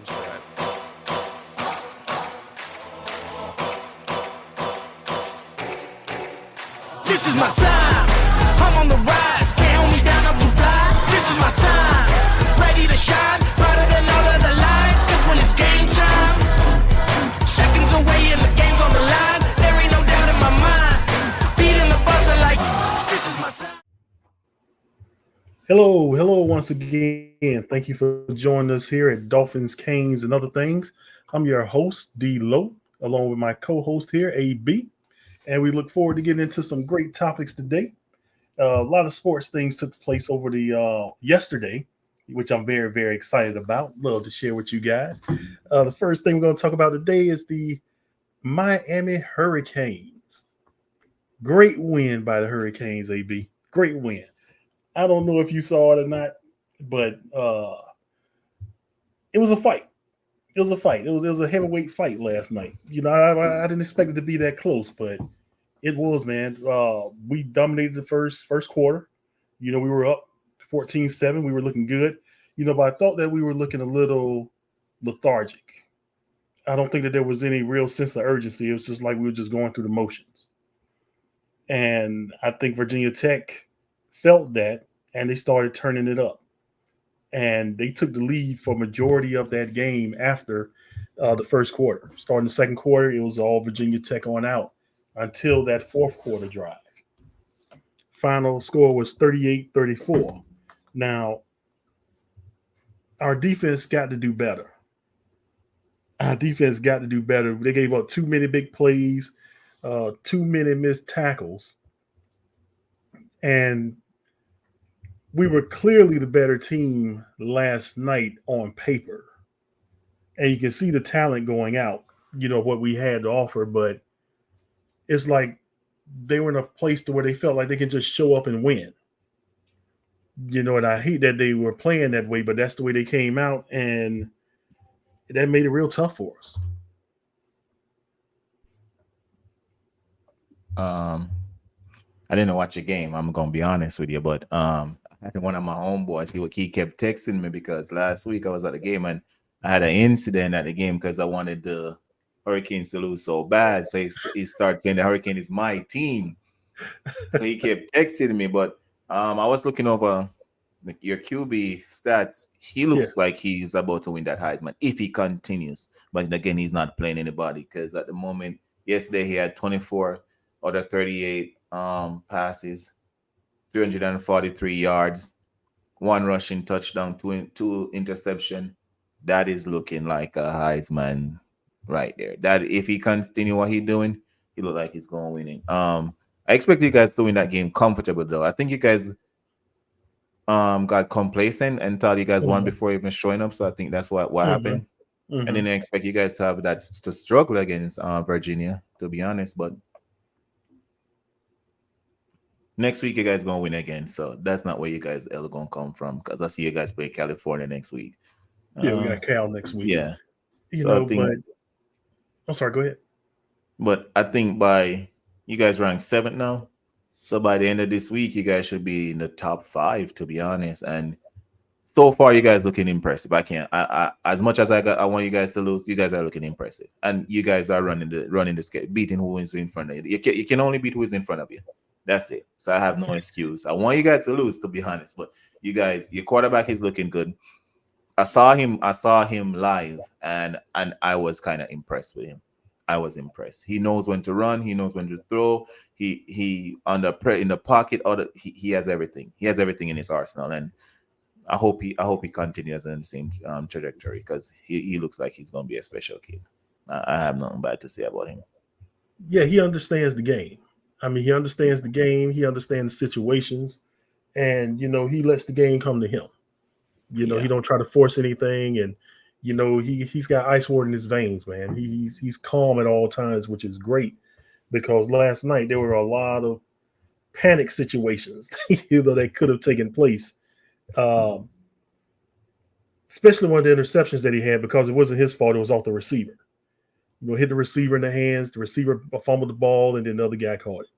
I'm strapped. This is my time. I'm on the rise. Can't hold me down. I'm too fly. This is my time. Ready to shine. Brighter than all of the lights. Cause when it's game time, seconds away and the game's on the line. There ain't no doubt in my mind. Beating the buzzer like this is my time. Hello once again. Thank you for joining us here at Dolphins, Canes, and other things. I'm your host, D Low, along with my co-host here, AB, and we look forward to getting into some great topics today. A lot of sports things took place over the yesterday, which I'm very excited about. Love to share with you guys. The first thing we're going to talk about today is the Miami Hurricanes. Great win by the Hurricanes, AB. Great win. I don't know if you saw it or not, but it was a fight. It was a fight. It was a heavyweight fight last night. You know, I didn't expect it to be that close, but it was, man. We dominated the first quarter. You know, we were up 14-7. We were looking good. You know, but I thought that we were looking a little lethargic. I don't think that there was any real sense of urgency. It was just like we were just going through the motions. And I think Virginia Tech felt that, and they started turning it up. And they took the lead for majority of that game after the first quarter. Starting the second quarter, it was all Virginia Tech on out until that fourth quarter drive. Final score was 38-34. Now, our defense got to do better. Our defense got to do better. They gave up too many big plays, too many missed tackles. And we were clearly the better team last night on paper. And you can see the talent going out, you know, what we had to offer. But it's like they were in a place to where they felt like they could just show up and win. You know, and I hate that they were playing that way, but that's the way they came out. And that made it real tough for us. I didn't watch a game. I'm gonna be honest with you, but I think one of my homeboys, he kept texting me because last week I was at the game and I had an incident at the game because I wanted the Hurricanes to lose so bad. So he started saying the Hurricane is my team. So he kept texting me, but I was looking over your QB stats. He looks like he's about to win that Heisman if he continues. But again, he's not playing anybody because at the moment, yesterday he had 24 out of 38 passes, 343 yards, one rushing touchdown, two interception. That is looking like a Heisman right there. That if he continue what he's doing, he look like he's going winning. I expect you guys to win that game comfortable though. I think you guys got complacent and thought you guys won before even showing up. So I think that's what happened. I didn't expect you guys to have that to struggle against Virginia, to be honest. But next week, you guys gonna win again, so that's not where you guys ever gonna come from. Because I see you guys play California next week. We got Cal next week. Yeah, you know, but I'm sorry. Go ahead. But I think by you guys rank 7th now, so by the end of this week, you guys should be in the top 5, to be honest. And so far, you guys looking impressive. I as much as I want you guys to lose, you guys are looking impressive, and you guys are running the scale, beating who is in front of you. You can only beat who is in front of you. That's it. So I have no excuse. I want you guys to lose, to be honest. But you guys, your quarterback is looking good. I saw him live, and I was kind of impressed with him. I was impressed. He knows when to run. He knows when to throw. He in the pocket. He has everything. He has everything in his arsenal, and I hope he continues on the same trajectory because he looks like he's gonna be a special kid. I have nothing bad to say about him. Yeah, he understands the game. I mean, he understands the game. He understands the situations, and you know, he lets the game come to him. You know, he don't try to force anything, and you know, he's got ice water in his veins, man. He's calm at all times, which is great because last night there were a lot of panic situations, you know, that could have taken place. Especially one of the interceptions that he had because it wasn't his fault; it was off the receiver. You know, hit the receiver in the hands. The receiver fumbled the ball, and then the other guy caught it.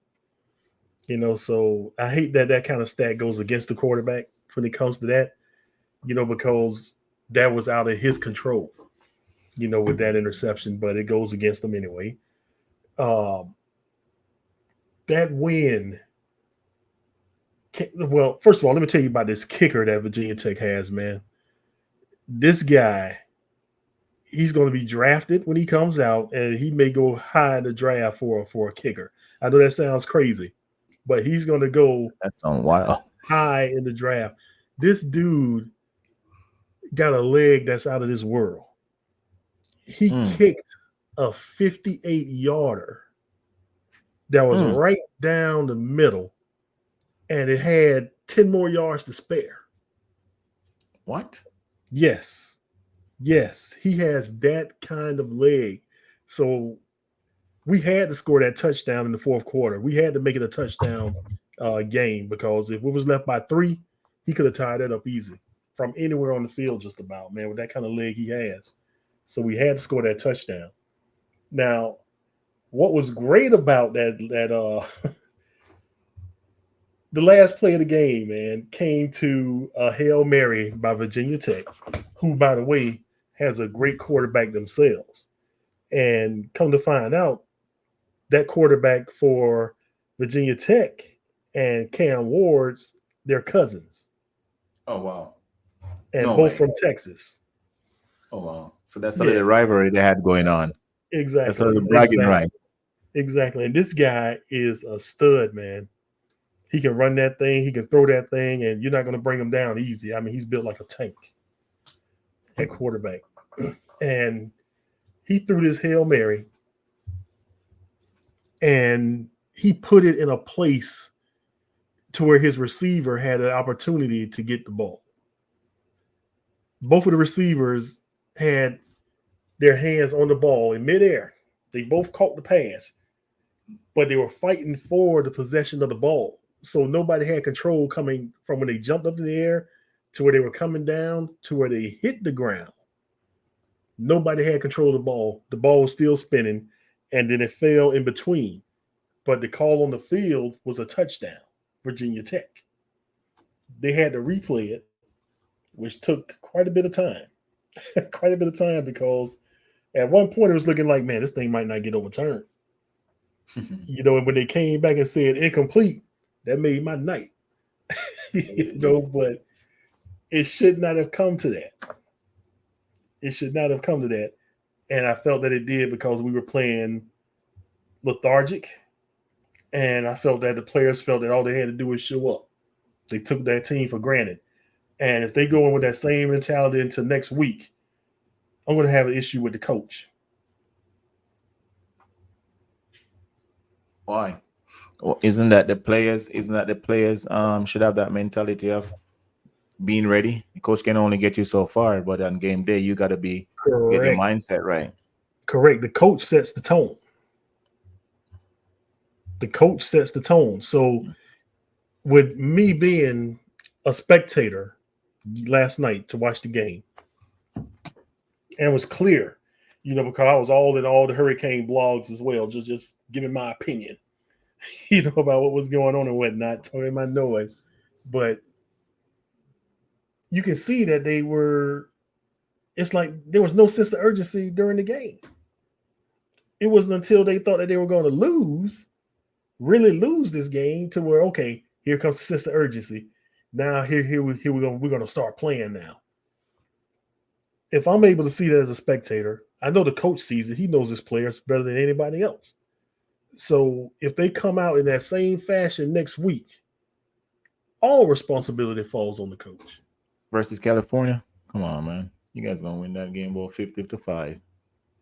You know, so I hate that kind of stat goes against the quarterback when it comes to that. You know, because that was out of his control. with that interception, but it goes against them anyway. Um, that win. Well, first of all, let me tell you about this kicker that Virginia Tech has, man. This guy, he's going to be drafted when he comes out, and he may go high in the draft for a kicker. I know that sounds crazy, but he's going to go That's on wild. high in the draft. This dude got a leg that's out of this world. He kicked a 58 yarder that was right down the middle, and it had 10 more yards to spare. What? Yes, he has that kind of leg. So we had to score that touchdown in the fourth quarter. We had to make it a touchdown game, because if it was left by 3, he could have tied that up easy from anywhere on the field, just about, man, with that kind of leg he has. So we had to score that touchdown. Now, what was great about that the last play of the game, man, came to a Hail Mary by Virginia Tech, who, by the way, has a great quarterback themselves. And come to find out, that quarterback for Virginia Tech and Cam Ward's, they're cousins. Oh, wow. And both from Texas. Oh, wow. So that's a little rivalry they had going on. Exactly. That's a little bragging right. Exactly. And this guy is a stud, man. He can run that thing. He can throw that thing, and you're not going to bring him down easy. I mean, he's built like a tank at quarterback. And he threw this Hail Mary, and he put it in a place to where his receiver had an opportunity to get the ball. Both of the receivers had their hands on the ball in midair. They both caught the pass, but they were fighting for the possession of the ball. So nobody had control coming from when they jumped up in the air to where they were coming down to where they hit the ground. Nobody had control of the ball. The ball was still spinning, and then it fell in between. But the call on the field was a touchdown, Virginia Tech. They had to replay it, which took quite a bit of time. Quite a bit of time, because at one point it was looking like, man, this thing might not get overturned. And when they came back and said incomplete, that made my night. But it should not have come to that. It should not have come to that. And I felt that it did, because we were playing lethargic. And I felt that the players felt that all they had to do was show up. They took that team for granted. And if they go in with that same mentality into next week, I'm going to have an issue with the coach. Why? Well, isn't that the players should have that mentality of being ready? The coach can only get you so far, but on game day, you got to get your mindset right. Correct. The coach sets the tone. So with me being a spectator last night to watch the game, and it was clear, because I was all in all the Hurricane blogs as well, just giving my opinion, about what was going on and whatnot, talking my noise. But you can see that it's like there was no sense of urgency during the game. It wasn't until they thought that they were going to really lose this game, to where, okay, here comes the sense of urgency. Now we're going to start playing now. If I'm able to see that as a spectator, I know the coach sees it. He knows his players better than anybody else. So if they come out in that same fashion next week, all responsibility falls on the coach. Versus California? Come on, man. You guys going to win that game about 50-5.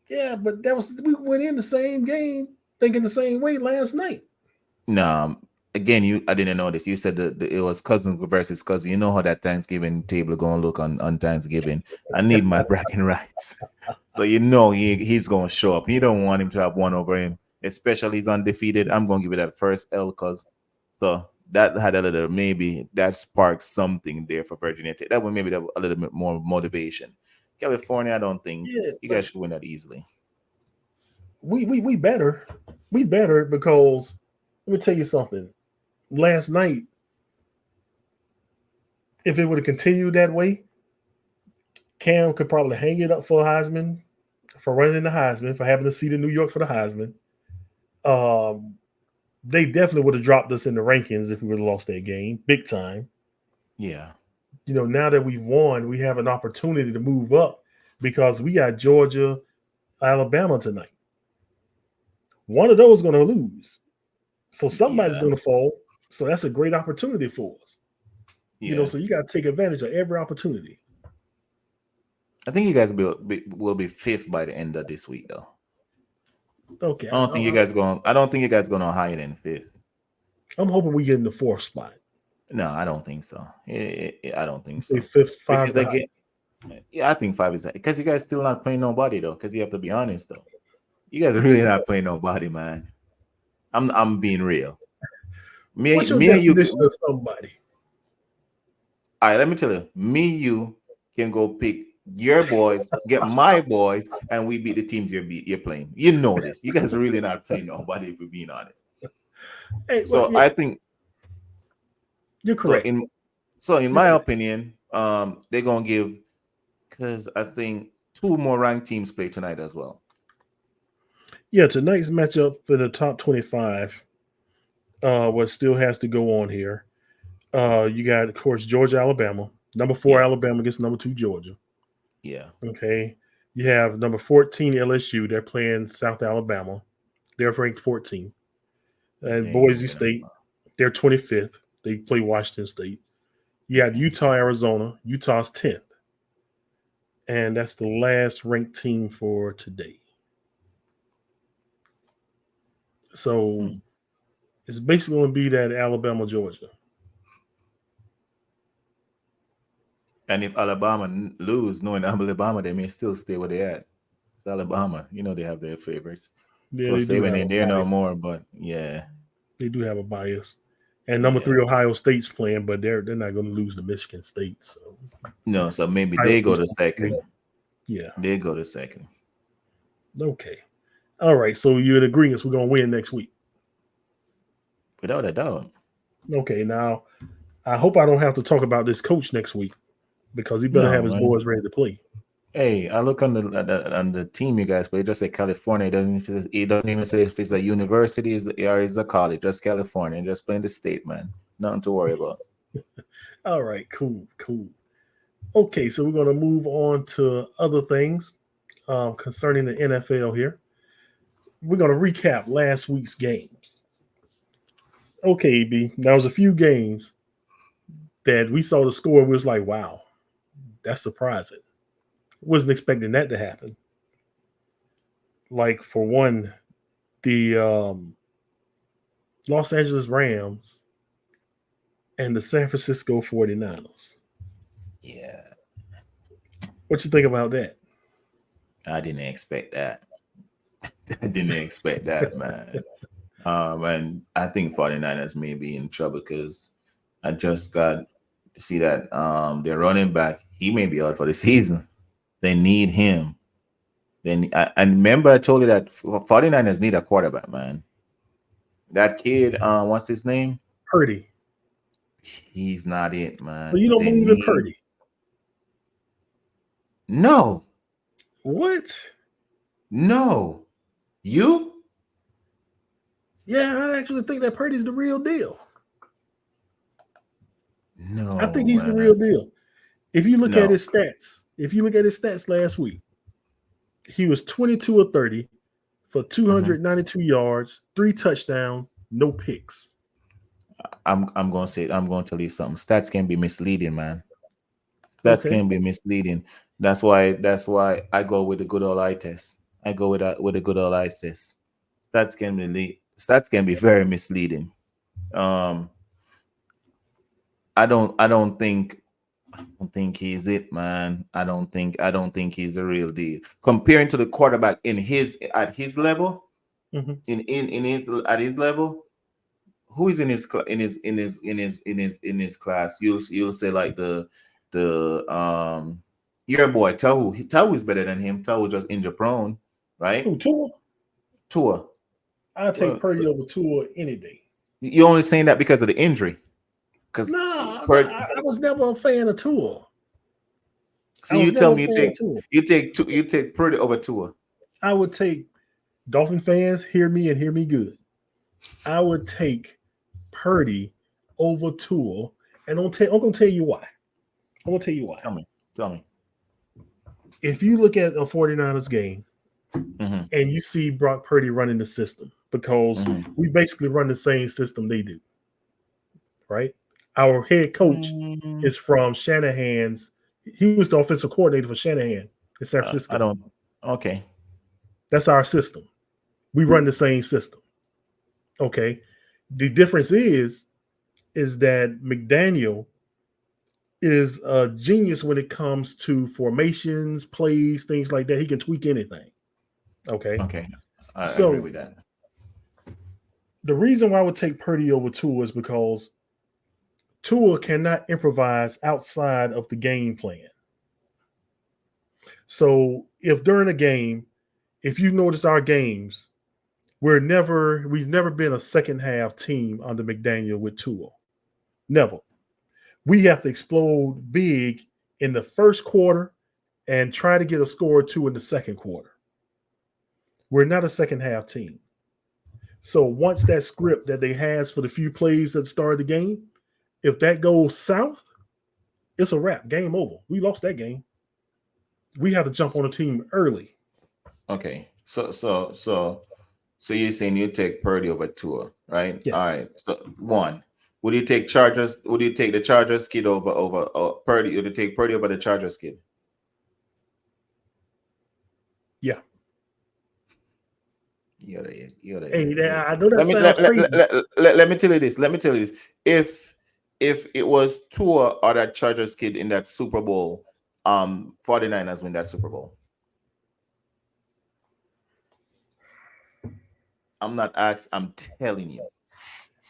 Yeah, but we went in the same game thinking the same way last night. No, again, I didn't know this. You said that it was cousin versus cousin. You know how that Thanksgiving table going to look on Thanksgiving. I need my bragging rights. So he's going to show up. You don't want him to have one over him, especially he's undefeated. I'm going to give it that first L, so that had a little, maybe that sparked something there for Virginia Tech. That would maybe have a little bit more motivation. California, I don't think you guys should win that easily. We better because let me tell you something. Last night, if it would have continued that way, Cam could probably hang it up for Heisman for running the Heisman, for having a seat in New York for the Heisman. They definitely would have dropped us in the rankings if we would have lost that game, big time. Yeah. Now that we've won, we have an opportunity to move up because we got Georgia, Alabama tonight. One of those is going to lose. So somebody's going to fall. So that's a great opportunity for us. Yeah. So you got to take advantage of every opportunity. I think you guys will be fifth by the end of this week, though. Okay. I don't think you guys going to higher than fifth. I'm hoping we get in the fourth spot. No, I don't think so. I don't think so. so. Fifth, five. I think 5 is because you guys still not playing nobody though. Because you have to be honest though, you guys are really not playing nobody, man. I'm being real. What's your definition of somebody? All right, let me tell you. You can go pick your boys, get my boys, and we beat the teams you're playing. You know this. You guys are really not playing nobody, if we're being honest. Hey, I think you're correct. So in my opinion, they're gonna give, because I think 2 more ranked teams play tonight as well. Yeah, tonight's matchup for the top 25, what still has to go on here. You got, of course, Georgia, Alabama. Number 4 Alabama against number 2 Georgia. Yeah. Okay. You have number 14 LSU. They're playing South Alabama. They're ranked 14. And Boise State, they're 25th. They play Washington State. You have Utah, Arizona. Utah's 10th. And that's the last ranked team for today. So it's basically going to be that Alabama, Georgia. And if Alabama lose, knowing Alabama, they may still stay where they at. It's Alabama. They have their favorites. Yeah, they do have there no more, but yeah. They do have a bias. And number 3, Ohio State's playing, but they're not going to lose to Michigan State. So no, so maybe they go to second. Yeah. They go to second. Okay. All right. So you're in agreement we're going to win next week? Without a doubt. Okay. Now, I hope I don't have to talk about this coach next week because he better have his boys ready to play. Hey, I look on the team you guys play. It just say California. It doesn't even say if it's a university or it's a college. Just California. Just playing the state, man. Nothing to worry about. All right. Cool. Okay, so we're going to move on to other things concerning the NFL here. We're going to recap last week's games. Okay, B. There was a few games that we saw the score and we was like, wow, that's surprising. Wasn't expecting that to happen. Like, for one, the Los Angeles Rams and the San Francisco 49ers. Yeah. What you think about that? I didn't expect that. Man. And I think 49ers may be in trouble because I just got to see that their running back, he may be out for the season. They need him. I remember I told you that 49ers need a quarterback, man. That kid, what's his name? Purdy. He's not it, man. So you don't believe in Purdy? No. What? No. You? Yeah, I actually think that Purdy's the real deal. No. I think he's the real deal. If you look at his stats last week, he was 22 of 30 for 292 yards, 3 touchdowns, no picks. I'm going to tell you something. Stats can be misleading, man. Stats can be misleading. That's why I go with the good old eye test. I go with the good old eye test. Stats can be very misleading. I don't think he's it, man. I don't think he's the real deal. Comparing to the quarterback at his level, at his level, who is in his class? You'll say like the your boy Tahu. Tahu is better than him. Tahu just injury prone, right? Who, Tua. I'll take Purdy over Tua any day. You're only saying that because of the injury. I was never a fan of Tua. So you tell me you take Purdy over Tua. I would take Dolphin fans, hear me and hear me good. I would take Purdy over Tua, and I'm going to tell you why. I'm going to tell you why. Tell me. If you look at a 49ers game Mm-hmm. and you see Brock Purdy running the system, because Mm-hmm. we basically run the same system they do, right? Our head coach Mm-hmm. is from Shanahan's. He was the offensive coordinator for Shanahan in San Francisco. I don't. Okay. That's our system. We run the same system. Okay. The difference is that McDaniel is a genius when it comes to formations, plays, things like that. He can tweak anything. Okay. Okay. I agree So with that. the reason why I would take Purdy over Tua is because Tua cannot improvise outside of the game plan. So if during a game, if you notice our games, we've never been a second half team under McDaniel with Tua. Never. We have to explode big in the first quarter and try to get a score or two in the second quarter. We're not a second half team. So once that script that they has for the few plays at the start of the game, if that goes south, it's a wrap. Game over. We lost that game. We have to jump on a team early. Okay. So you're saying you take Purdy over Tua, right? Yeah. All right. So one, would you take Chargers? Would you take the Chargers kid over Purdy? Would you take Purdy over the Chargers kid? Yeah. Hey, I know that sounds crazy. Let me tell you this. Let me tell you this. If it was Tua or that Chargers kid in that Super Bowl, 49ers win that Super Bowl. I'm not asked. I'm telling you.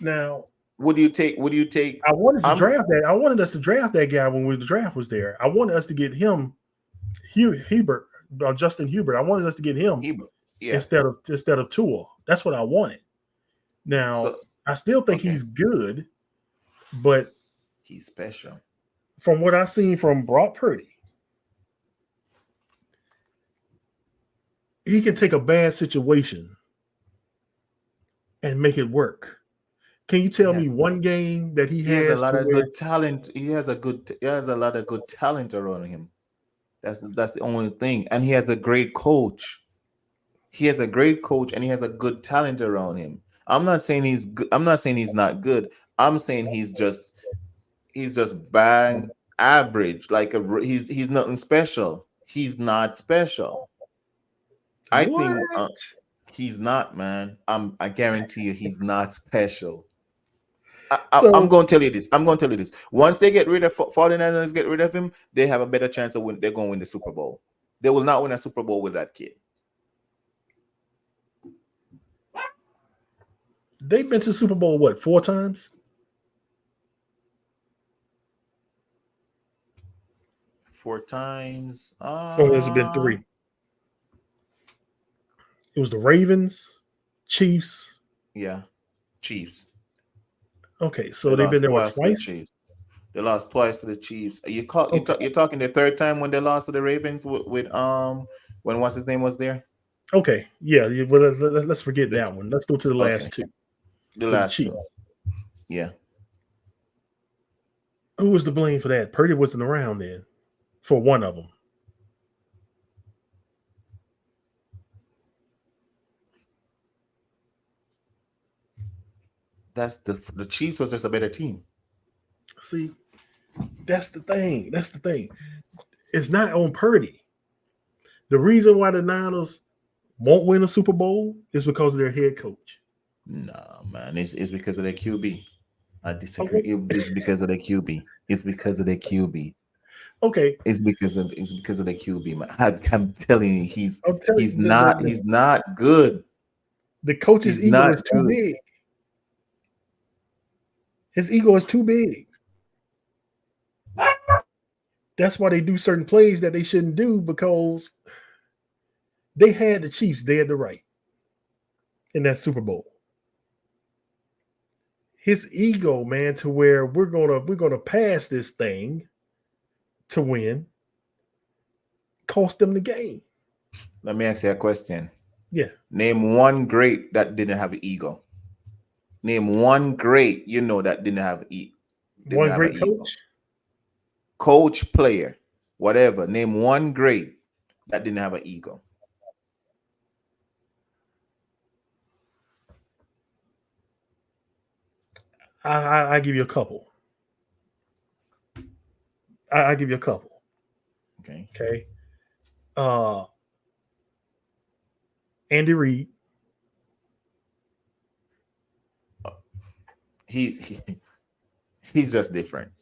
Now, would you take? I wanted to draft that. I wanted us to draft that guy when the draft was there. I wanted us to get him, Hubert, Justin Hubert. I wanted us to get him instead of Tua. That's what I wanted. Now, I still think he's good, but he's special. From what I've seen from Brock Purdy, he can take a bad situation and make it work. Can you tell me one game that he has a lot of good talent? He has a lot of good talent around him. That's the only thing. And he has a great coach. He has a great coach and he has a good talent around him. I'm not saying he's good. I'm not saying he's not good. I'm saying he's just bang average. Like he's nothing special. He's not special. I think he's not, man. I guarantee you he's not special. I'm going to tell you this. Once they get rid of 49ers, get rid of him, they have a better chance of they're going to win the Super Bowl. They will not win a Super Bowl with that kid. They've been to Super Bowl, what, 4 times? 4 times? Or has it been 3? It was the Ravens, Chiefs. Yeah, Chiefs. Okay, so they've been there twice? They lost twice to the Chiefs. You're talking the third time when they lost to the Ravens with when what's his name was there? Okay, yeah. Well, let's forget that one. Let's go to the last 2. The last 2. Yeah. Who was to blame for that? Purdy wasn't around then for one of them. That's the Chiefs was just a better team. See, that's the thing. It's not on Purdy. The reason why the Niners won't win a Super Bowl is because of their head coach. No, man. It's because of their QB. I disagree. Okay. It's because of the QB. It's because of the QB. Okay. It's because of the QB, man. I'm telling you, he's not good. The coach's ego is too big. His ego is too big. That's why they do certain plays that they shouldn't do, because they had the Chiefs dead to right in that Super Bowl. His ego, man, to where we're gonna pass this thing to win, cost them the game. Let me ask you a question. Yeah. Name one great that didn't have an ego. Name one great that didn't have didn't One have an great ego. coach. Coach, player, whatever. Name one great that didn't have an ego. I give you a couple. I give you a couple. Okay. Okay. Andy Reid. He he's just different.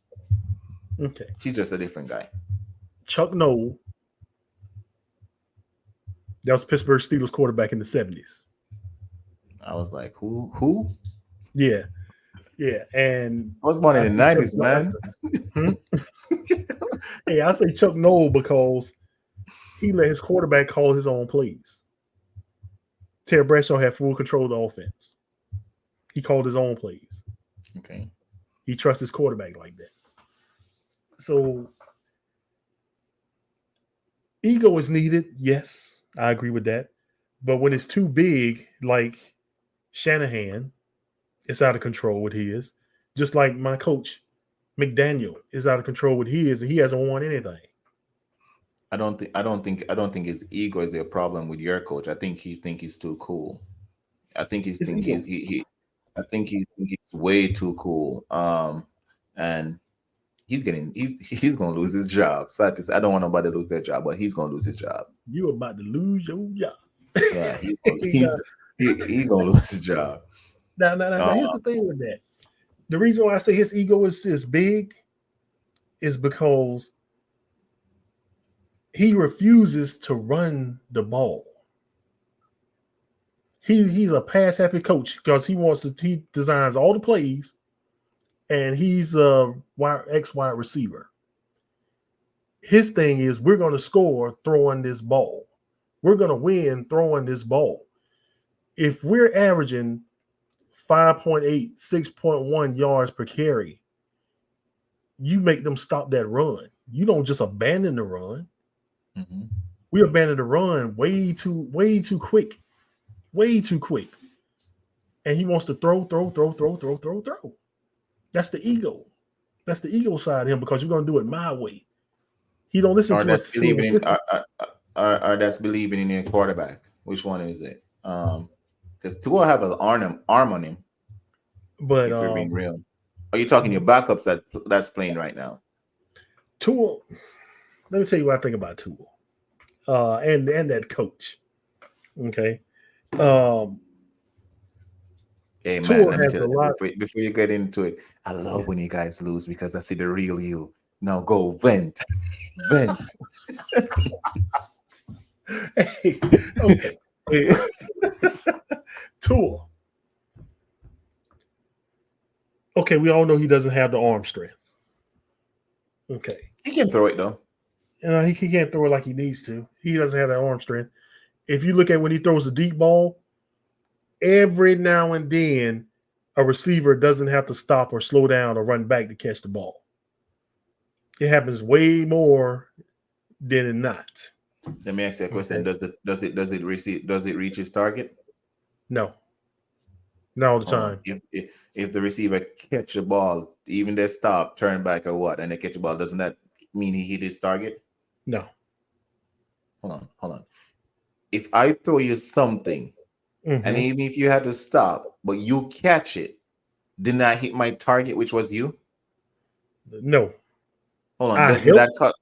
Okay. He's just a different guy. Chuck Noll. That was Pittsburgh Steelers quarterback in the 70s. I was like, who? Yeah. Yeah. And I was born in the say Chuck, 90s, man. Hey, I say Chuck Noll because he let his quarterback call his own plays. Terry Bradshaw had full control of the offense. He called his own plays. Okay. He trusts his quarterback like that. So ego is needed. Yes, I agree with that. But when it's too big, like Shanahan, it's out of control with his. Just like my coach, McDaniel, is out of control with his, and he hasn't won anything. I don't think his ego is a problem with your coach. I think he's too cool. I think he's His think ego. I think he's way too cool. And he's gonna lose his job. Sad to say, I don't want nobody to lose their job, but he's gonna lose his job. You about to lose your job. Yeah, he's gonna lose his job. Now, here's the thing with that. The reason why I say his ego is big is because he refuses to run the ball. He's a pass happy coach because he designs all the plays, and he's a wide receiver. His thing is we're going to score throwing this ball. We're going to win throwing this ball. If we're averaging 5.8, 6.1 yards per carry, you make them stop that run. You don't just abandon the run. Mm-hmm. We abandon the run way too quick. Way too quick. And he wants to throw. That's the ego. That's the ego side of him because you're going to do it my way. He don't listen to us. Or that's believing in your quarterback. Which one is it? Because Tua have an arm on him. But if you're being real, are you talking your backups that's playing right now? Tua. Let me tell you what I think about Tua, and that coach. Okay. Hey Tua man, let me has tell a you lot. before you get into it. I love when you guys lose because I see the real you. Now go vent. Hey, okay. Tua. Okay, we all know he doesn't have the arm strength. Okay. He can throw it though. And he can't throw it like he needs to. He doesn't have that arm strength. If you look at when he throws the deep ball, every now and then a receiver doesn't have to stop or slow down or run back to catch the ball. It happens way more than not. Let me ask you a question. Okay. Does it reach his target? No. Not all the time. If the receiver catch the ball, even they stop, turn back or what, and they catch the ball, doesn't that mean he hit his target? No. Hold on. If I throw you something, and even if you had to stop, but you catch it, didn't I hit my target, which was you? No. Hold on. Doesn't that cut?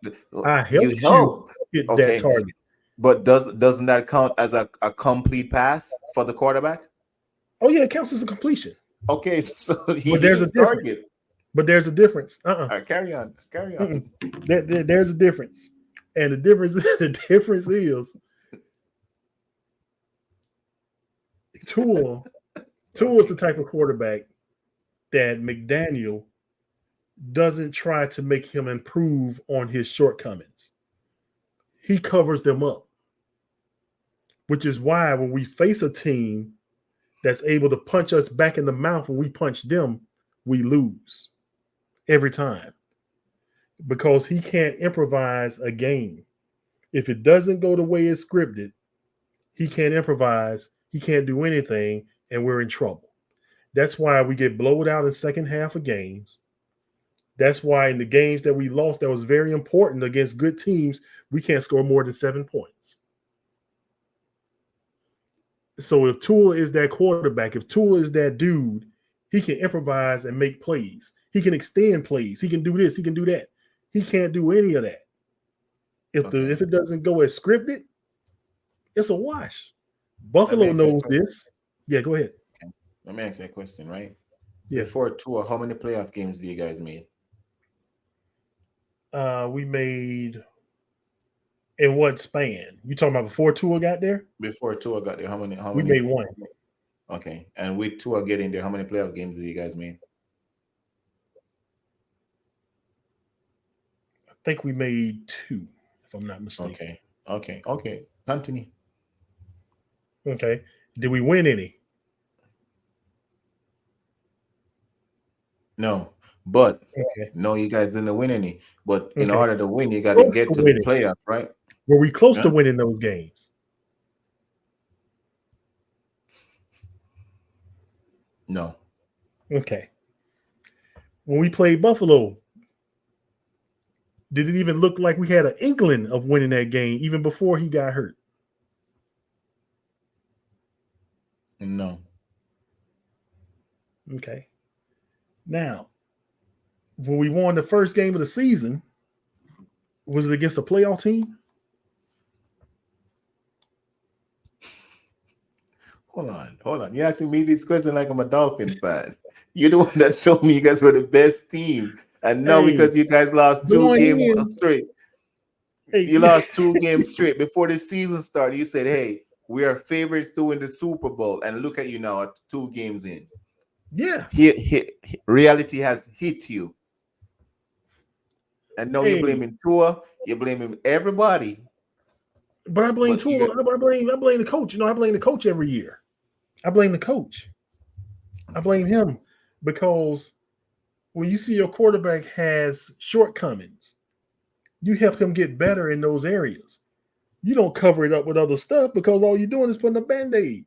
I helped you hit that target. But doesn't that count as a complete pass for the quarterback? Oh yeah, it counts as a completion. Okay, so there's a target. But there's a difference. All right, carry on. There's a difference, and the difference is Tua is the type of quarterback that McDaniel doesn't try to make him improve on his shortcomings. He covers them up, which is why when we face a team that's able to punch us back in the mouth when we punch them, we lose every time because he can't improvise a game. If it doesn't go the way it's scripted, He can't improvise. He can't do anything, and we're in trouble. That's why we get blowed out in second half of games. That's why in the games that we lost, that was very important against good teams, we can't score more than 7 points. So if Tua is that quarterback, if Tua is that dude, he can improvise and make plays. He can extend plays. He can do this. He can do that. He can't do any of that. If it doesn't go as scripted, it's a wash. Buffalo knows this. Yeah, go ahead. Okay. Let me ask you a question, right? Yeah. Before Tua, how many playoff games do you guys made? We made in what span? You talking about before Tua got there? Before Tua got there, how many? We made one. Okay, and with Tua getting there, how many playoff games did you guys make? I think we made 2, if I'm not mistaken. Okay. Continue. Okay. Did we win any? No, but Okay. no, you guys didn't win any. But in Okay. order to win, you got to get to the playoff, right? Were we close to winning those games? No. Okay. When we played Buffalo, did it even look like we had an inkling of winning that game even before he got hurt? No. Okay. Now, when we won the first game of the season, was it against a playoff team? Hold on. You're asking me this question like I'm a Dolphin fan. You're the one that showed me you guys were the best team. And now because you guys lost 2 games straight. You lost 2 games straight before the season started. You said, hey, we are favorites to win the Super Bowl. And look at you now at 2 games in. Yeah. Reality has hit you. And now you're blaming Tua. You're blaming everybody. But I blame Tua. I blame the coach. I blame the coach every year. I blame the coach. I blame him because when you see your quarterback has shortcomings, you help him get better in those areas. You don't cover it up with other stuff because all you're doing is putting a Band-Aid.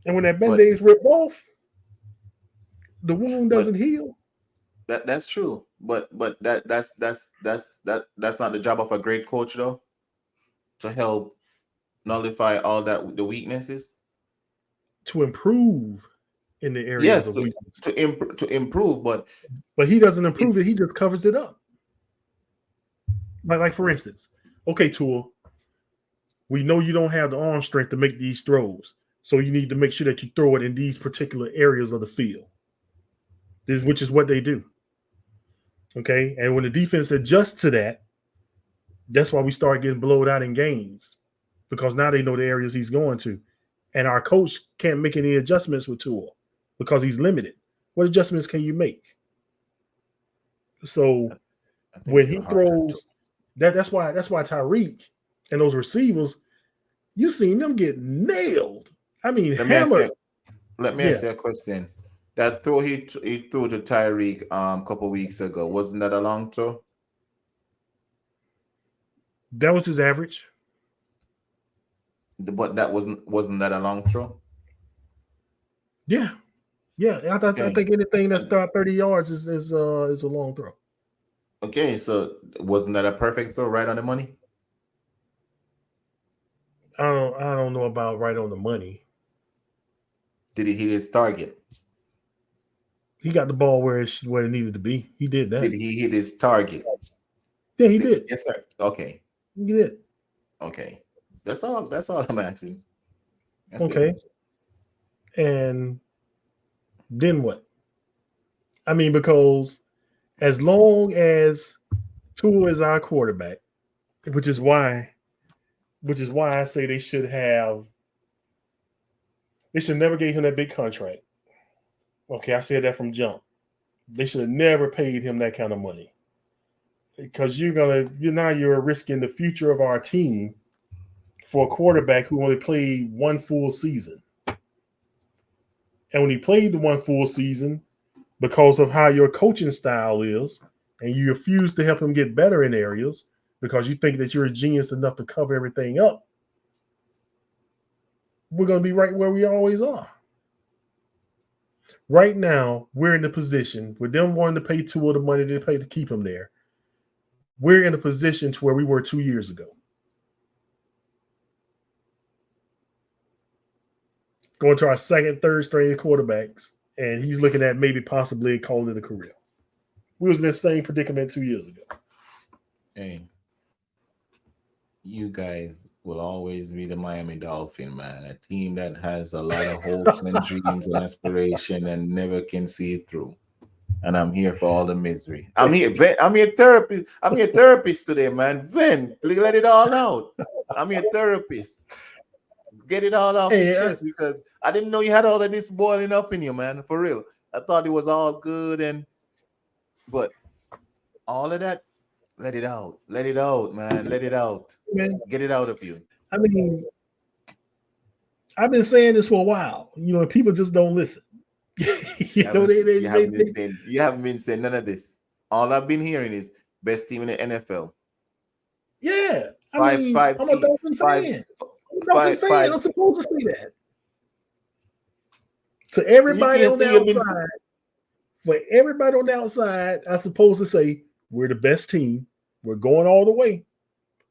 And when that Band-Aid is ripped off, the wound doesn't heal. That's true. But that's not the job of a great coach though, to help nullify all that the weaknesses. To improve in the areas of weakness. To improve, but he doesn't improve it, he just covers it up. Like for instance, okay, Tua, we know you don't have the arm strength to make these throws, so you need to make sure that you throw it in these particular areas of the field, which is what they do. Okay, and when the defense adjusts to that, that's why we start getting blowed out in games, because now they know the areas he's going to, and our coach can't make any adjustments with Tua because he's limited. What adjustments can you make? So when he throws, that's why Tyreek and those receivers, you seen them get nailed. I mean, hammered. Let me ask you a question. That throw he threw to Tyreek a couple weeks ago, wasn't that a long throw? That was his average. But that wasn't that a long throw? Yeah. I think anything that's 30 yards is a long throw. Okay, so wasn't that a perfect throw, right on the money? I don't know about right on the money. Did he hit his target? He got the ball where it needed to be. He did that. Did he hit his target? Yeah, he did. Yes, sir. Okay. He did. Okay. That's all I'm asking. That's okay. It. And then what? I mean, because as long as Tua is our quarterback, which is why I say they should never gave him that big contract. Okay, I said that from jump. They should have never paid him that kind of money, because you're risking the future of our team for a quarterback who only played one full season. And when he played the one full season, because of how your coaching style is, and you refuse to help him get better in areas because you think that you're a genius enough to cover everything up, we're going to be right where we always are. Right now, we're in the position with them wanting to pay Tua the money they pay to keep him there. We're in a position to where we were 2 years ago. Going to our second, third string quarterbacks, and he's looking at maybe possibly calling it a career. We was in the same predicament 2 years ago. Hey, you guys will always be the Miami Dolphin, man. A team that has a lot of hopes and dreams and aspiration and never can see it through. And I'm here for all the misery. I'm here. I'm your therapist. I'm your therapist today, man. Vin, let it all out. I'm your therapist. Get it all off your chest because I didn't know you had all of this boiling up in you, man. For real. I thought it was all good but all of that, let it out. Let it out, man. Let it out. Man. Get it out of you. I mean, I've been saying this for a while. You know, people just don't listen. You haven't been saying none of this. All I've been hearing is best team in the NFL. Yeah. I'm a Dolphin fan. I'm supposed to say that. To everybody on the outside, for everybody on the outside, I'm supposed to say we're the best team. We're going all the way.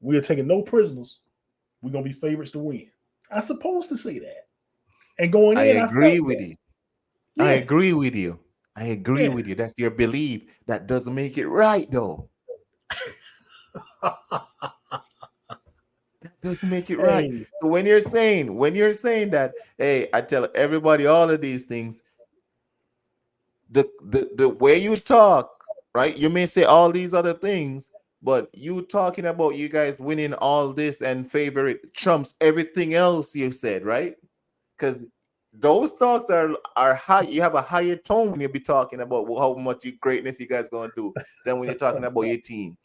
We are taking no prisoners. We're gonna be favorites to win. I'm supposed to say that. And going in, I agree with you. Yeah. I agree with you. I agree with you. That's your belief. That doesn't make it right, though. That doesn't make it right. So when you're saying that, hey, I tell everybody all of these things, the way you talk, right? You may say all these other things, but you talking about you guys winning all this and favorite trumps everything else you said, right? Because those talks are high. You have a higher tone when you be talking about how much greatness you guys gonna do than when you're talking about your team.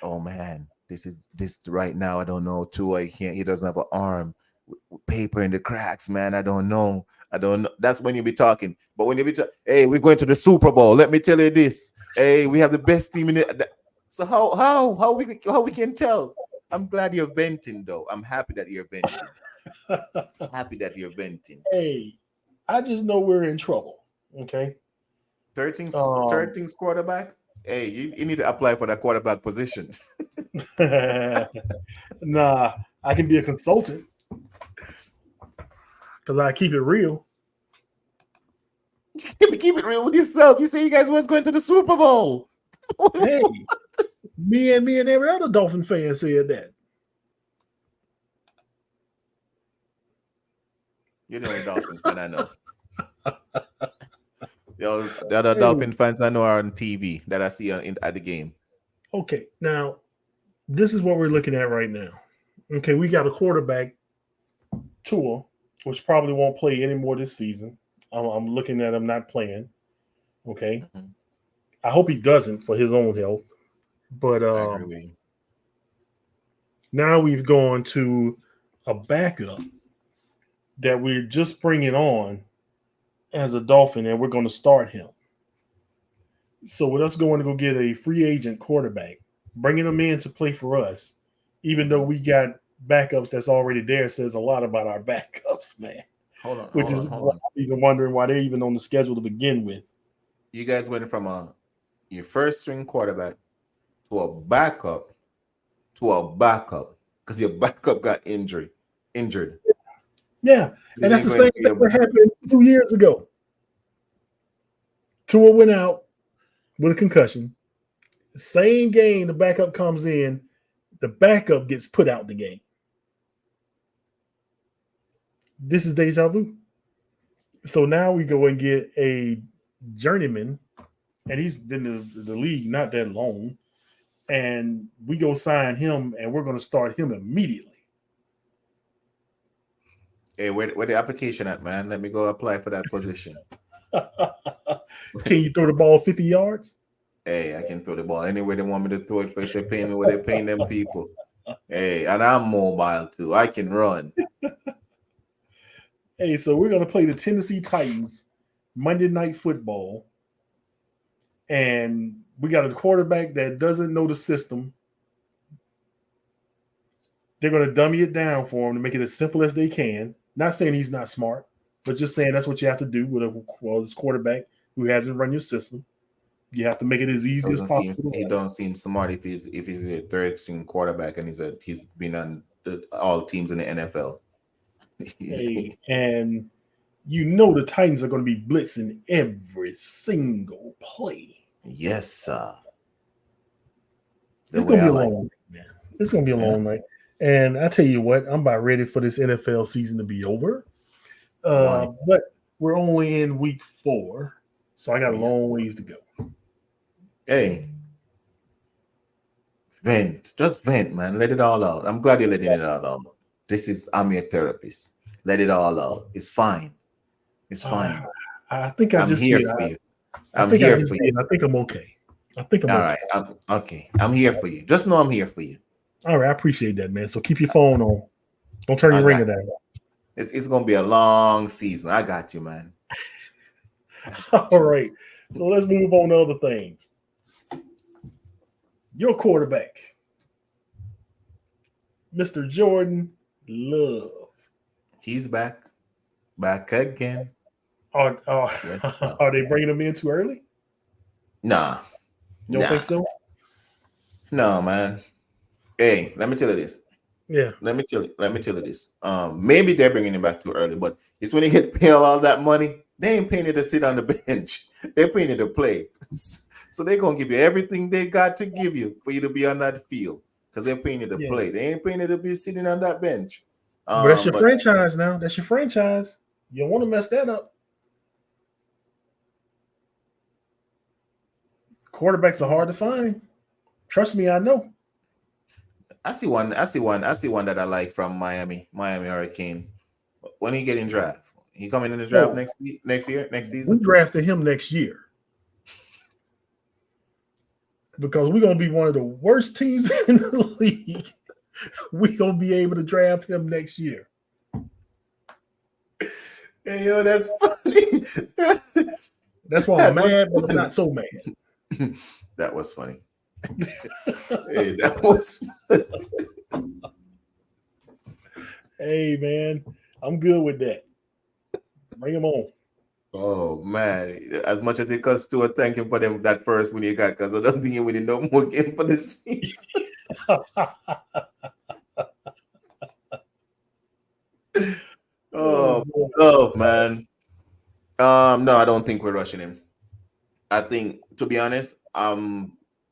Oh man, this right now. I don't know. Tua, he doesn't have an arm. Paper in the cracks, man. I don't know. That's when you be talking. But when you be hey, we're going to the Super Bowl. Let me tell you this. Hey, we have the best team in it. So how we can tell? I'm glad you're venting, though. I'm happy that you're venting. Hey, I just know we're in trouble. Okay. 13 quarterbacks. Hey, you need to apply for that quarterback position. Nah, I can be a consultant because I keep it real. Keep it real with yourself. You say you guys was going to the Super Bowl. Hey, me and every other Dolphin fan said that. You're the only Dolphin fan I know. The other Dolphin fans I know are on TV that I see at the game. Okay, now this is what we're looking at right now. Okay, we got a quarterback, Tua, which probably won't play anymore this season. I'm looking at him not playing. Okay, I hope he doesn't for his own health. But now we've gone to a backup that we're just bringing on as a Dolphin, and we're going to start him. So with us going to go get a free agent quarterback, bringing him in to play for us, even though we got backups that's already there, says a lot about our backups, man. Hold on. I'm even wondering why they're even on the schedule to begin with. You guys went from your first string quarterback to a backup because your backup got injured. Yeah, and that's the same thing that happened 2 years ago. Tua went out with a concussion. Same game, the backup comes in, the backup gets put out the game. This is deja vu. So now we go and get a journeyman, and he's been in the league not that long, and we go sign him, and we're going to start him immediately. Hey, where the application at, man? Let me go apply for that position. Can you throw the ball 50 yards? Hey, I can throw the ball anywhere they want me to throw it for. If they're paying me what they're paying them people. Hey, and I'm mobile too. I can run. Hey, so we're going to play the Tennessee Titans Monday Night Football. And we got a quarterback that doesn't know the system. They're going to dummy it down for him to make it as simple as they can. Not saying he's not smart, but just saying that's what you have to do with this quarterback who hasn't run your system. You have to make it as easy as possible. He don't seem smart if he's a third string quarterback and he's been on all teams in the NFL. Hey, and you know the Titans are going to be blitzing every single play. Yes, sir. It's going to be a long night, man. It's going to be a long night. And I tell you what, I'm about ready for this NFL season to be over. But we're only in week 4, so I got a long ways to go. Hey, just vent, man. Let it all out. I'm glad you're letting it all out. I'm your therapist. Let it all out. It's fine. It's fine. I think I'm here for you. I'm here for you. I think I'm okay. All right. Okay. I'm here for you. Just know I'm here for you. All right. I appreciate that, man. So keep your phone on. Don't turn your ringer down. It's going to be a long season. I got you, man. All right. So let's move on to other things. Your quarterback, Mr. Jordan Love. He's back. Back again. Are they bringing him in too early? Nah. You don't think so? No, man. Hey, let me tell you this. Yeah. Let me tell you this. Maybe they're bringing him back too early, but it's when you get paid all that money, they ain't paying you to sit on the bench. They're paying you to play. So they're going to give you everything they got to give you for you to be on that field because they're paying you to play. They ain't paying you to be sitting on that bench. But that's your franchise now. That's your franchise. You don't want to mess that up. Quarterbacks are hard to find. Trust me, I know. I see one that I like from Miami Hurricane. When he getting draft? He coming in the draft next season? We drafted him next year. Because we're going to be one of the worst teams in the league. We're going to be able to draft him next year. Hey, yo, that's funny. That's why I'm mad, but I'm not so mad. That was funny. Hey, that was funny. Hey, man, I'm good with that. Bring him on. Oh man! As much as it costs to thank him for them that first win he got, because I don't think he winning no more game for the season. Oh man. No, I don't think we're rushing him. I think, to be honest,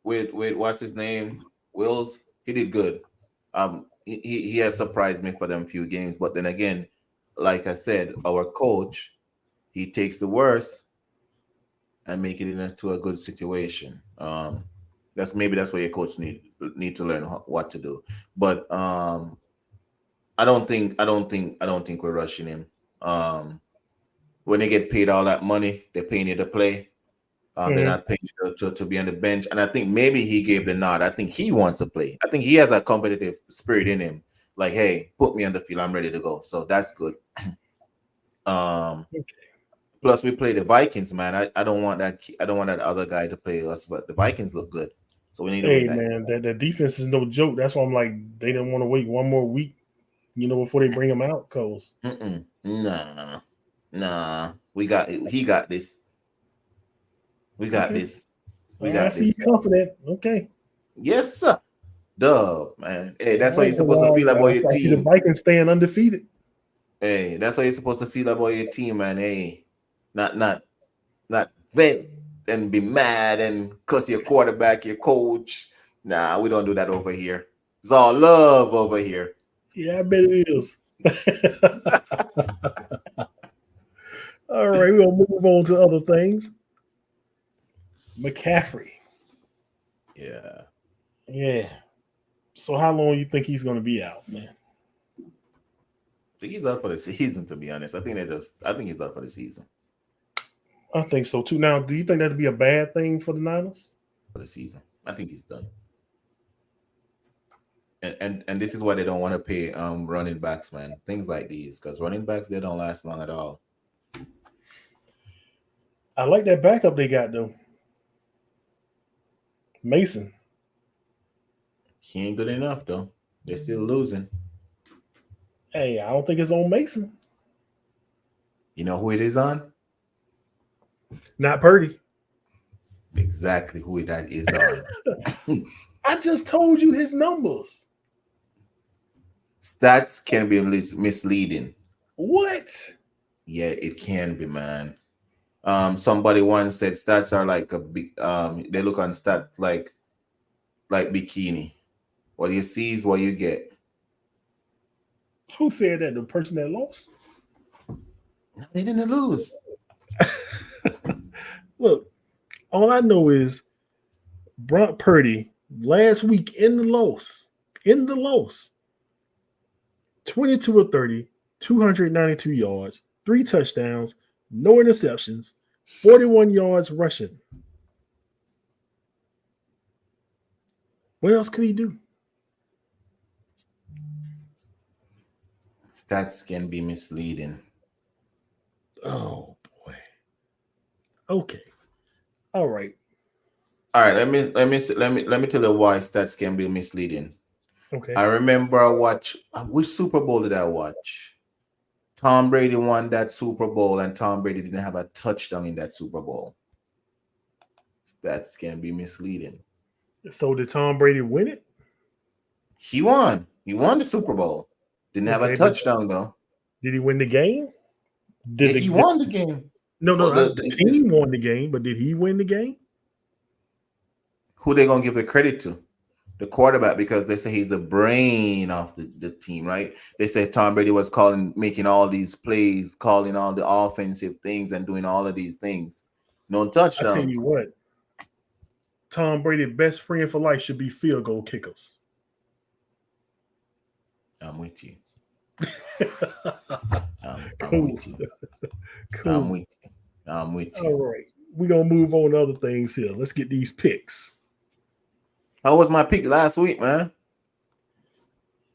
with what's his name, Wills, he did good. He has surprised me for them few games, but then again, like I said, our coach, he takes the worst and make it into a good situation. That's where your coach need to learn what to do. But I don't think we're rushing him. When they get paid all that money, they're paying you to play. They're not paying you to be on the bench. And I think maybe he gave the nod. I think he wants to play. I think he has a competitive spirit in him. Like, hey, put me on the field. I'm ready to go. So that's good. Plus, we play the Vikings, man. I don't want that. I don't want that other guy to play us, but the Vikings look good, so we need to win that. Man, that defense is no joke. That's why I'm like, they didn't want to wait one more week, before they bring him out. Cause nah, he got this. We got this. We got this. I see you confident. Okay. Yes, sir. Duh, man. Hey, that's how you're supposed to feel about your team. The Vikings staying undefeated. Hey, that's how you're supposed to feel about your team, man. Hey, not vent and be mad and cuss your quarterback, your coach. Nah, we don't do that over here. It's all love over here. Yeah, I bet it is. All right, we'll move on to other things. McCaffrey. Yeah. So how long you think he's going to be out, man? I think he's out for the season, to be honest. I think he's out for the season. I think so too. Now, do you think that'd be a bad thing for the Niners? For the season. I think he's done. And this is why they don't want to pay running backs, man. Things like these, because running backs, they don't last long at all. I like that backup they got though. Mason. He ain't good enough though. They're still losing. Hey, I don't think it's on Mason. You know who it is on? Not Purdy. Exactly who that is on. I just told you his numbers. Stats can be misleading. What? Yeah, it can be, man. Somebody once said stats are like a big they look on stats like bikini. What you see is what you get. Who said that? The person that lost? They didn't lose. Look, all I know is Brock Purdy last week in the loss, 22 of 30, 292 yards, 3 touchdowns, no interceptions, 41 yards rushing. What else could he do? Stats can be misleading. Oh boy. Okay. All right. All right, let me tell you why stats can be misleading. Okay. I remember I watched which Super Bowl did I watch? Tom Brady won that Super Bowl, and Tom Brady didn't have a touchdown in that Super Bowl. Stats can be misleading. So did Tom Brady win it? He won. He won the Super Bowl. Didn't have a touchdown though. Did he win the game? He won the game. No, So the team won the game, but did he win the game? Who they gonna give the credit to? The quarterback, because they say he's the brain of the team, right? They say Tom Brady was making all these plays, calling all the offensive things and doing all of these things. No touchdown. I tell you what, Tom Brady's best friend for life should be field goal kickers. I'm with you. I'm Cool. with you. Cool. I'm with you. All right. We're going to move on to other things here. Let's get these picks. How was my pick last week, man?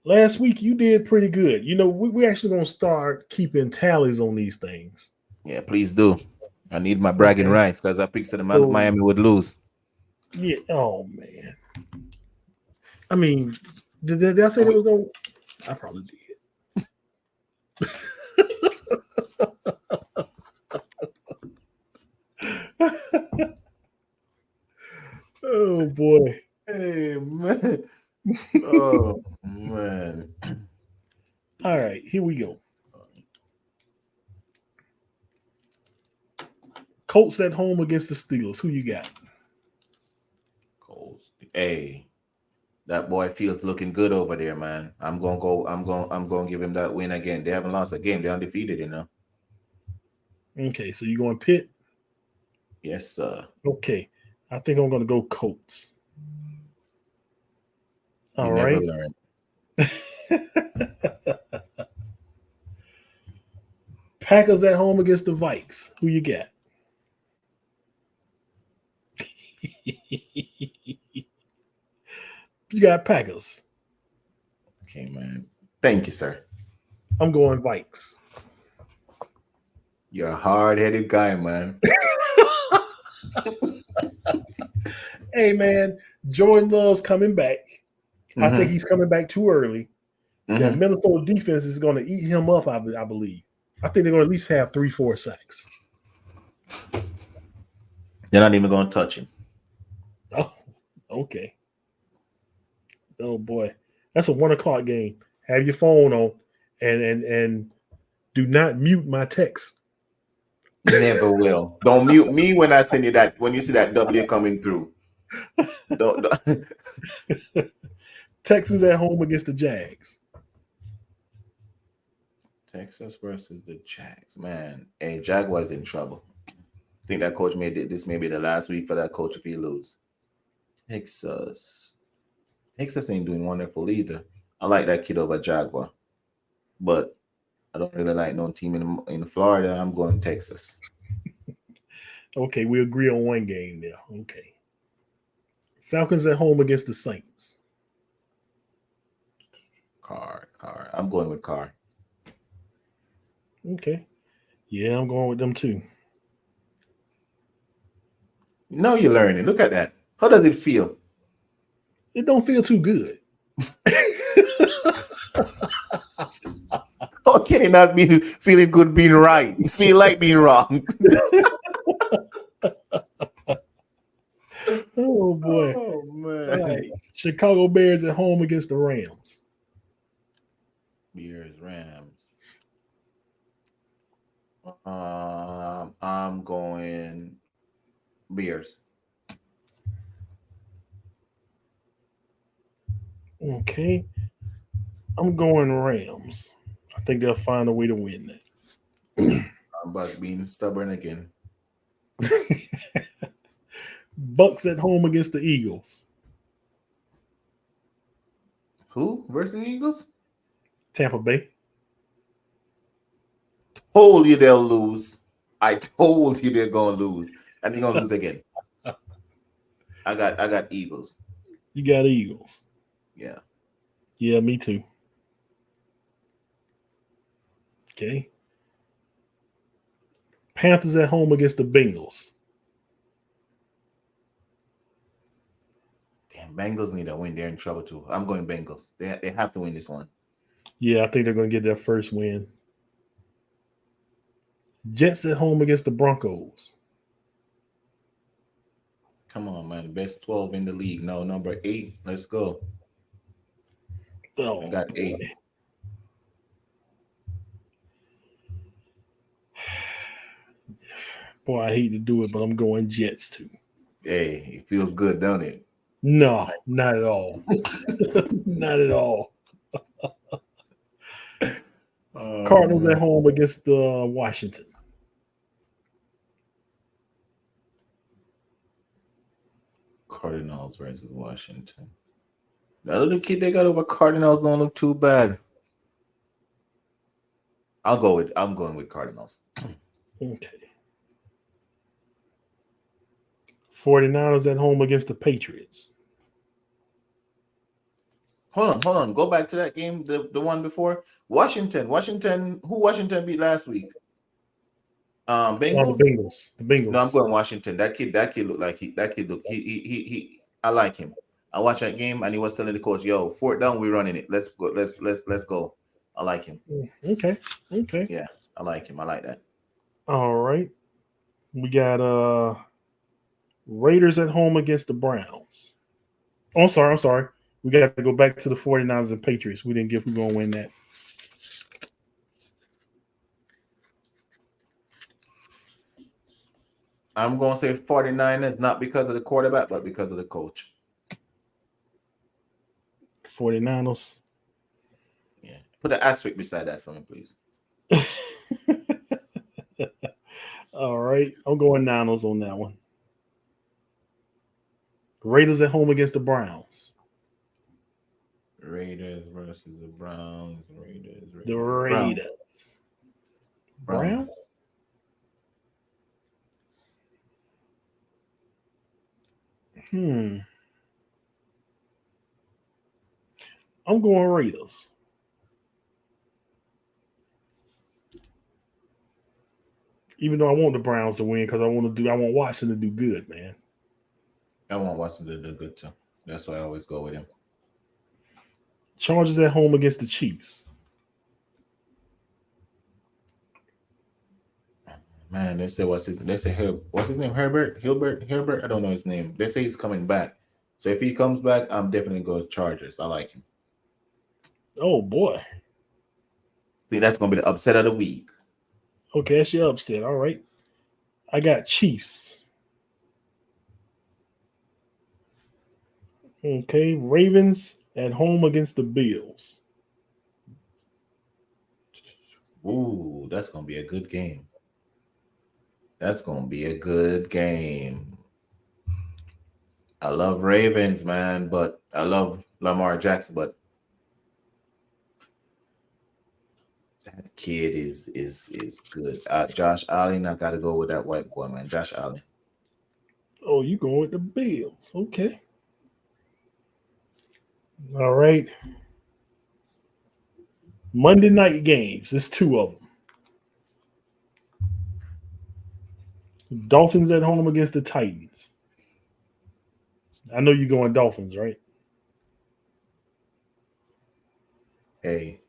Last week, you did pretty good. You know, we actually going to start keeping tallies on these things. Yeah, please do. I need my bragging rights because I picked that Miami would lose. Yeah. Oh, man. I mean, did I say they were going to? I probably did. Oh, boy. Hey, man. Oh, man. All right, here we go. Colts at home against the Steelers. Who you got? Colts. Hey, that boy feels looking good over there, man. I'm gonna give him that win again. They haven't lost a game. They're undefeated, you know. Okay, so you're going Pitt? Yes, sir. Okay. I think I'm going to go Colts. All right. Never learn. Packers at home against the Vikes. Who you got? You got Packers. Okay, man. Thank you, sir. I'm going Vikes. You're a hard-headed guy, man. Hey, man, Jordan Love's coming back. I think he's coming back too early. That Minnesota defense is going to eat him up, I believe. I think they're going to at least have 3-4 sacks. They're not even going to touch him. Oh, okay. Oh, boy. That's a 1 o'clock game. Have your phone on and do not mute my text. Never will. Don't mute me when I send you that. When you see that W coming through. Don't. Texans at home against the Jags. Texas versus the Jags, man. Hey, Jaguars in trouble. I think that coach made it. This may be the last week for that coach if he lose. Texas ain't doing wonderful either. I like that kid over Jaguar, but I don't really like no team in Florida. I'm going Texas. Okay, we agree on one game there. Okay. Falcons at home against the Saints. Carr. I'm going with Carr. Okay. Yeah, I'm going with them too. No, you're learning. Look at that. How does it feel? It don't feel too good. Okay. can you not be feeling good being right? See, you like being wrong. Oh boy! Oh All man. right, Chicago Bears at home against the Rams. Bears, Rams. I'm going Bears. Okay, I'm going Rams. I think they'll find a way to win I'm about being stubborn again. that. Bucks at home against the Eagles. Who versus the Eagles? Tampa Bay. Told you they'll lose. I told you they're gonna lose, and they're gonna lose again. I got Eagles. You got Eagles. Yeah. Yeah, me too. Okay. Panthers at home against the Bengals. Damn, Bengals need a win. They're in trouble too. I'm going Bengals. They have to win this one. Yeah, I think they're going to get their first win. Jets at home against the Broncos. Come on, man. Best 12 in the league. No, number 8. Let's go. Oh, I got 8. boy. Boy, I hate to do it, but I'm going Jets too. Hey, it feels good, don't it? No, not at all. Not at all. Cardinals at home against Washington. Cardinals versus Washington. The other kid they got over Cardinals don't look too bad. I'm going with Cardinals. Okay. 49ers at home against the Patriots. Hold on. Go back to that game, the one before. Washington. Who Washington beat last week? Oh, Bengals? the Bengals. The Bengals. No, I'm going Washington. That kid looked like he I like him. I watched that game and he was telling the coach, yo, 4th down, we're running it. Let's go. Let's go. I like him. Okay. Yeah, I like him. I like that. All right. We got Raiders at home against the Browns. Oh, I'm sorry. We got to go back to the 49ers and Patriots. We didn't get who's going to win that. I'm going to say 49ers, not because of the quarterback, but because of the coach. 49ers. Yeah. Put an asterisk beside that for me, please. All right. I'm going Niners on that one. Raiders at home against the Browns. Raiders versus the Browns. The Raiders. Browns. I'm going Raiders. Even though I want the Browns to win because I want Watson to do good, man. I want Watson to do good too. That's why I always go with him. Chargers at home against the Chiefs. Man, they say what's his name? Hilbert? I don't know his name. They say he's coming back. So if he comes back, I'm definitely going Chargers. I like him. Oh boy. I think that's gonna be the upset of the week. Okay, that's your upset. All right. I got Chiefs. Okay, Ravens at home against the Bills. Ooh, that's gonna be a good game. That's gonna be a good game. I love Ravens, man, but I love Lamar Jackson, but that kid is good. Josh Allen, I gotta go with that white boy, man. Josh Allen. Oh, you going with the Bills. Okay. All right. Monday night games. There's 2 of them. Dolphins at home against the Titans. I know you're going Dolphins, right? Hey.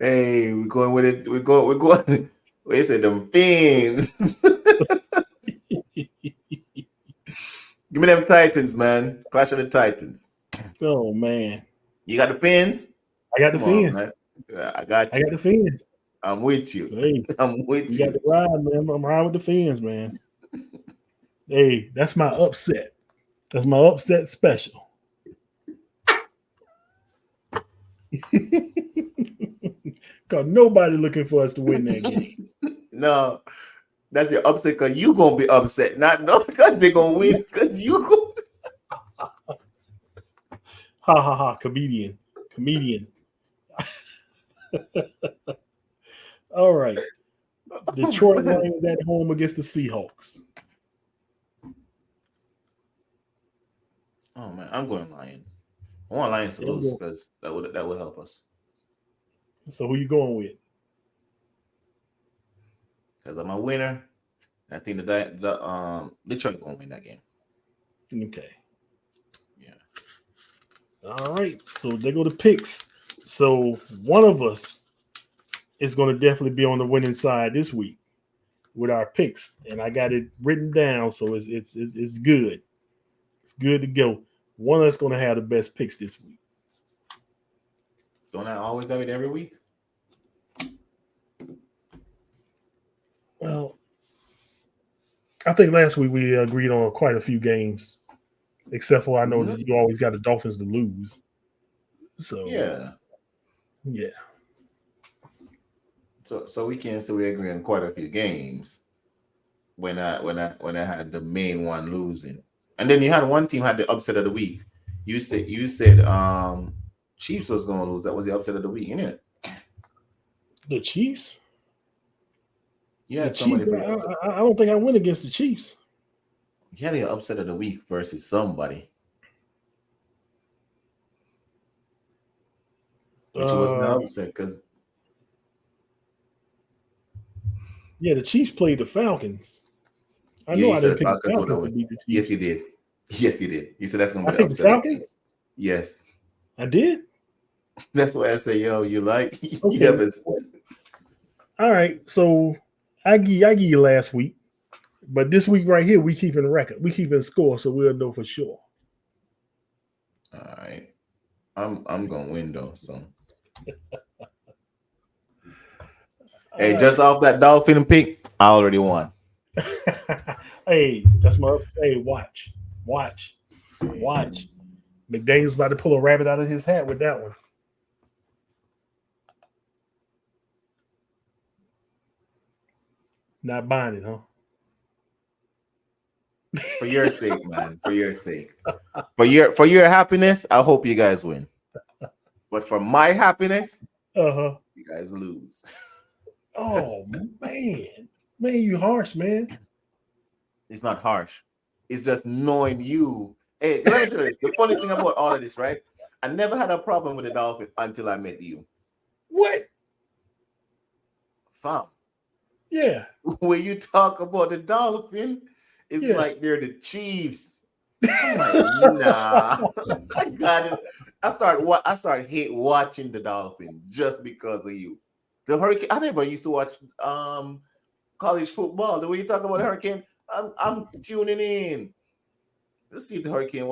Hey, we're going with it. We're going. They said them fins. Give me them Titans, man. Clash of the Titans. Oh man, You got the fins? I got the Come on, Fins. man. Yeah, I got I you. got the Fins. I'm with you. Hey, I'm with we got you. the ride, man. I'm riding with the Fins, man. Hey, that's my upset. That's my upset special. Cause nobody looking for us to win that game. No, that's your upset because you gonna be upset. Not no because they're gonna win because you go. Ha ha ha! Comedian. All right. Detroit Lions at home against the Seahawks. Oh man, I'm going Lions. I want Lions to lose because that would help us. So who you going with? Because I'm a winner. I think the Detroit gonna win that game. Okay. Yeah. All right. So they go to picks. So one of us is going to definitely be on the winning side this week with our picks, and I got it written down, so it's good. It's good to go. One of us going to have the best picks this week. Don't I always have it every week? Well, I think last week we agreed on quite a few games, except for I know that you always got the Dolphins to lose. So yeah. So we can say we agree on quite a few games when I had the main one losing. And then you had one team had the upset of the week. You said Chiefs was gonna lose. That was the upset of the week, isn't it? The Chiefs? Yeah, the Chiefs. I don't think I win against the Chiefs. You had the upset of the week versus somebody. Which was the upset because the Chiefs played the Falcons. I know I didn't pick the Falcons to beat the Chiefs. Yes, you did. Yes, you did. You said that's gonna be the upset. The Falcons? Yes. I did. That's why I say, yo, you like okay. All right. So I give you last week. But this week right here, we keeping the record. We keeping score, so we'll know for sure. All right. I'm gonna win though, so hey, just off that Dolphin pick, I already won. Hey, that's my hey, watch. McDaniel's about to pull a rabbit out of his hat with that one. Not buying it, huh? For your sake, man. For your sake. For your happiness, I hope you guys win. But for my happiness, you guys lose. Oh man, you harsh, man. It's not harsh. It's just knowing you. Hey, let me tell you this. The funny thing about all of this, right? I never had a problem with the Dolphins until I met you. What? Fam. Yeah. When you talk about the Dolphins, it's like they're the Chiefs. I'm like, nah. I got it. I started hate watching the Dolphins just because of you. The Hurricane. I never used to watch college football. The way you talk about the Hurricane, I'm tuning in. Let's see if the Hurricane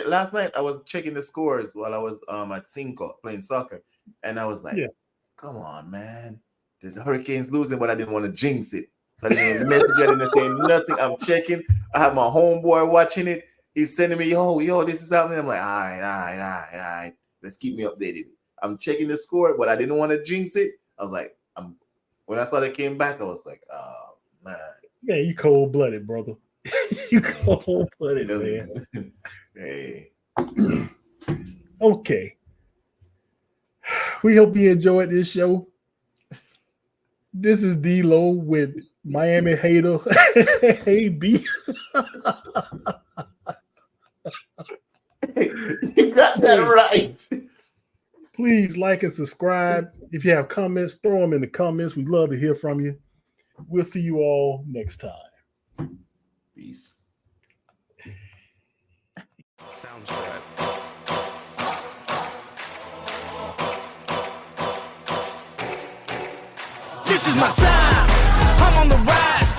last night I was checking the scores while I was at Cinco playing soccer, and I was like, come on, man. The Hurricane's losing, but I didn't want to jinx it. So I didn't even message, I didn't say nothing. I'm checking. I have my homeboy watching it. He's sending me, yo, this is happening. I'm like, all right. Let's keep me updated. I'm checking the score, but I didn't want to jinx it. I was like, when I saw they came back, I was like, oh man. Yeah, you cold-blooded, brother. You cold-blooded, man. Hey. Okay. We hope you enjoyed this show. This is D-Lo with Miami Hater. Hey, B. You got that right. Please like and subscribe. If you have comments, throw them in the comments. We'd love to hear from you. We'll see you all next time. Peace. Sounds good. This is my time. I'm on the rise.